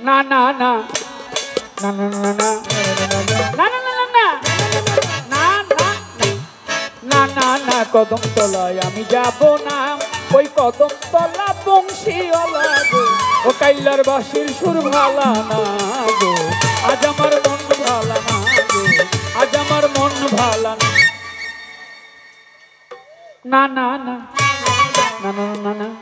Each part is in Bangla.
না না না না না না না না না না না না না না না কদম তলায় আমি যাব না ওই কদম তলা বংশীওয়ালা গো ও কাইলার বাঁশির সুর ভালা না গো আজ আমার মন ভালা না গো আজ আমার মন ভালা না না না না না না না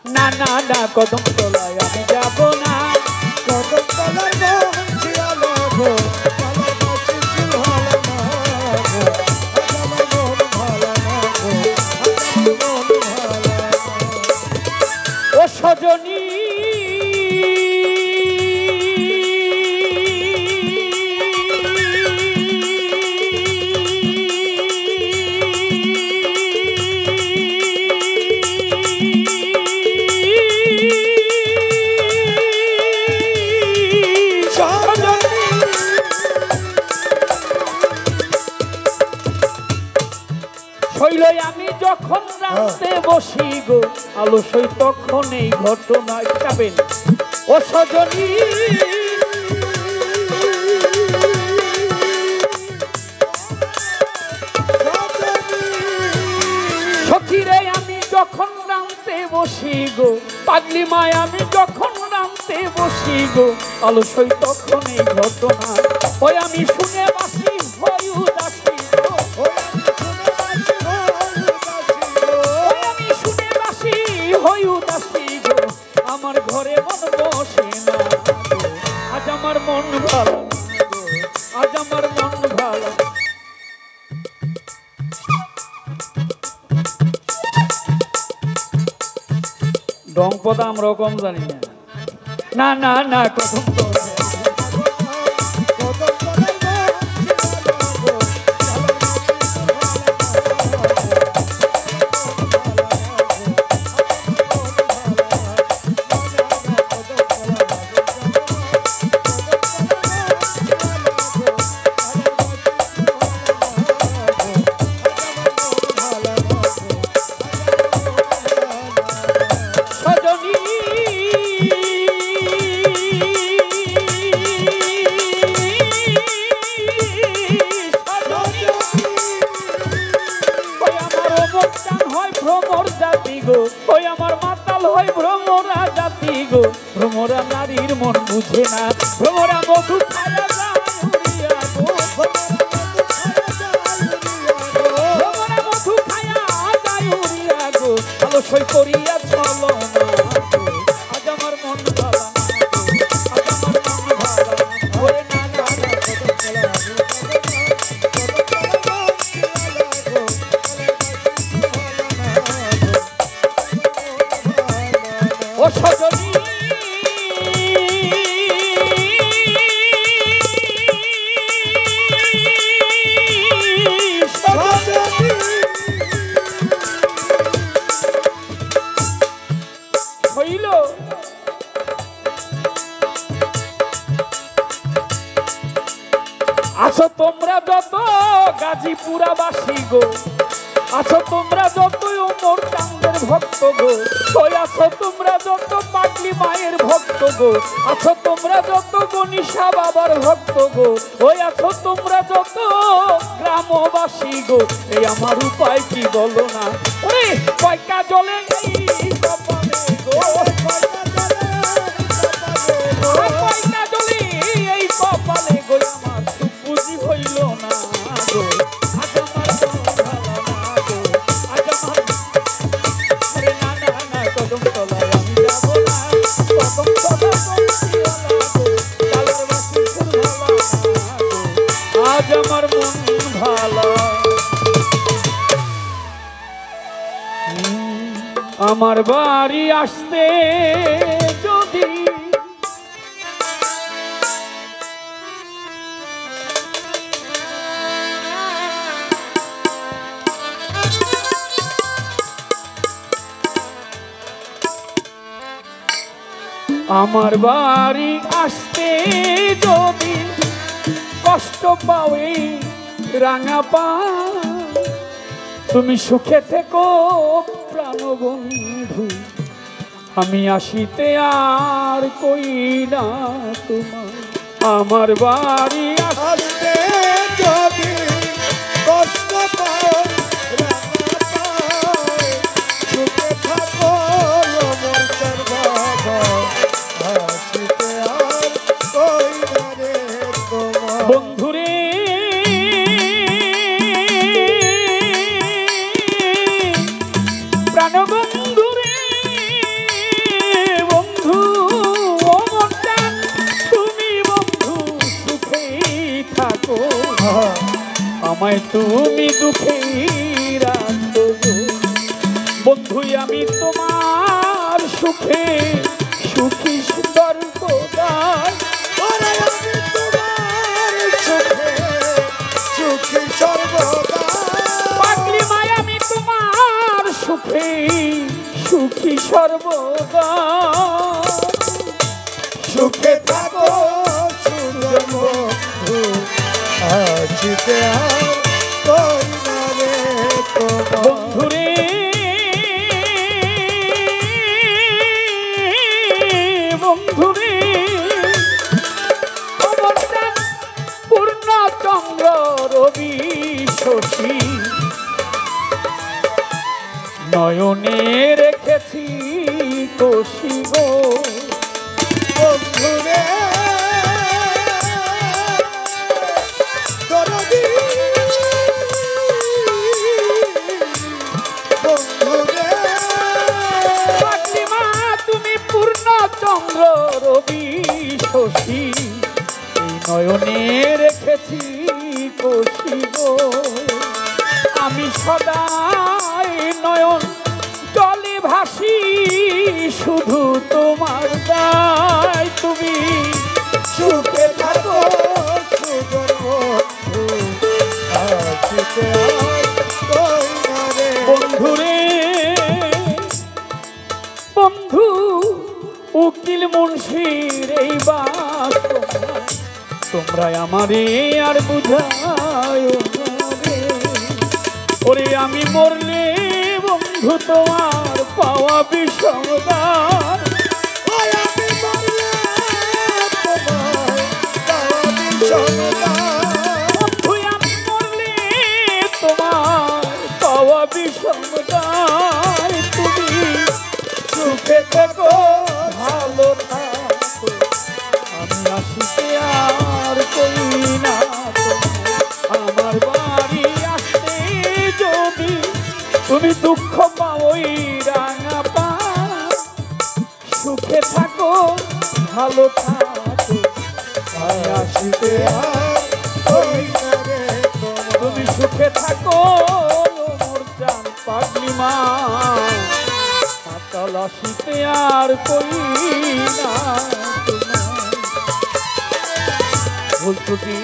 না না না কদম তলায় আমি যাব না কদম তলায় বংশীওয়ালা গো কালার বাঁশির সুর ভালা না গো আজ আমার মন ভালা না গো আজ আমার মন ভালা না ও সজনী শৈলই আমি যখন রাতে বসি গো আলস্যই তখন এই ঘটনায় যাবেন ও সজনী সখীরে আমি যখন রাতে বসি গো পাগলি মায় আমি যখন রাতে বসি গো আলস্যই তখন এই ঘটনা ওই আমি শুনে বাসি হই উদাসী আমার ঘরে মন বসে না আজ আমার মন ভালো আজ আমার মন ভালো ডং পদা আমরা কম জানি না না না না কদম ওই আমার মাতাল হয় ভ্রমরা জাতি গো ভ্রমরা নারীর মন বুঝে না ভ্রমরা মধু খায়া যায় উড়িয়া গো ভ্রমরা মধু খায়া যায় উড়িয়া গো আলস্যই করিয়া চলো না আজ আমার মন ভালা আজ আমার মন ভালা ওরে না না ও সজনী হইল আছো তোমরা যত গাজীপুরাবাসী গো আছো তোমরা যত ওমর চাঁদের ভক্ত গো ওই আছো তোমরা যত পাগলি মায়ের ভক্ত গো আছো তোমরা যত গণিশা বাবার ভক্ত গো ওই আছো তোমরা যত গ্রামবাসী গো এই আমার উপায় কি বলো না ওরে কয়কা জলে এই কপালে গো কয়কা জলে এই কপালে গো আমার সুখ বুঝি হইল না গো আজ আমার কদম তলায় আমি যাব না কদম তলায় বংশীওয়ালা গো কালার বাঁশির সুর ভালা গো আজ আমার মন ভালা আমার বাড়ি আসতে যদি আমার বাড়ি আসতে যদি কষ্ট পাওই রাঙা পা তুমি সুখে থেকো প্রাণ প্রাণবন্ধু আমি আসিতে আর কই না তোমার আমার বাড়ি আসতে যদি কষ্ট পাও সুখে থাকো মোর সর্বদা আসিতে আর কই না রে তোমার বন্ধুরে প্রাণবন্ধুরে বন্ধু ও মন প্রাণ তুমি বন্ধু সুখেই থাকো আমায় তুমি দুঃখে রাখো বন্ধু আমি তোমার সুখে সুখী সর্বদাই ওরে আমি তোমার সুখে সুখী সর্বদা পাগলি মায়া আমি তোমার সুখে সুখী সর্বদা সুখে থাকো সুন্দর বন্ধু আসিতে আর কই না রে তোমার বন্ধুরে বন্ধুরে অবদান পূর্ণচন্দ্র রবি শশী নয়নে রেখেছি কোশি গো বন্ধুরে দরদি বন্ধুরে পাগলি মা তুমি পূর্ণচন্দ্র রবি শশী এই নয়নে রেখেছি কোশি গো আমি সদাই নয়ন জলে ভাসি শুধু তোমার দায় তুমি সুখে থাকো সুন্দর বন্ধু আসিতে আর কই না রে বন্ধুরে বন্ধু উকিল মুন্সির এই বাস তোমরা আমারে আর বুঝায় ওরে আমি মরলে বন্ধু তোমার পাওয়া বিষমদান ওই আমি মরলে তোমায় পাওয়া বিষমদান বন্ধু আমি মরলে তোমার পাওয়া বিষমদান তুমি সুখে থেকো ভালো থাকো আমি আসিতে আর কই না আমার বাড়ি আসতে যদি তুমি দুঃখ পাওই রাঙা পা সুখে থাকো ভালো থাকো আমি আসিতে আর কই না রে তোমার তুমি সুখে থাকো মোর জান পাগলি মা কাল আসিতে আর কই না তোমার ভুল ত্রুটি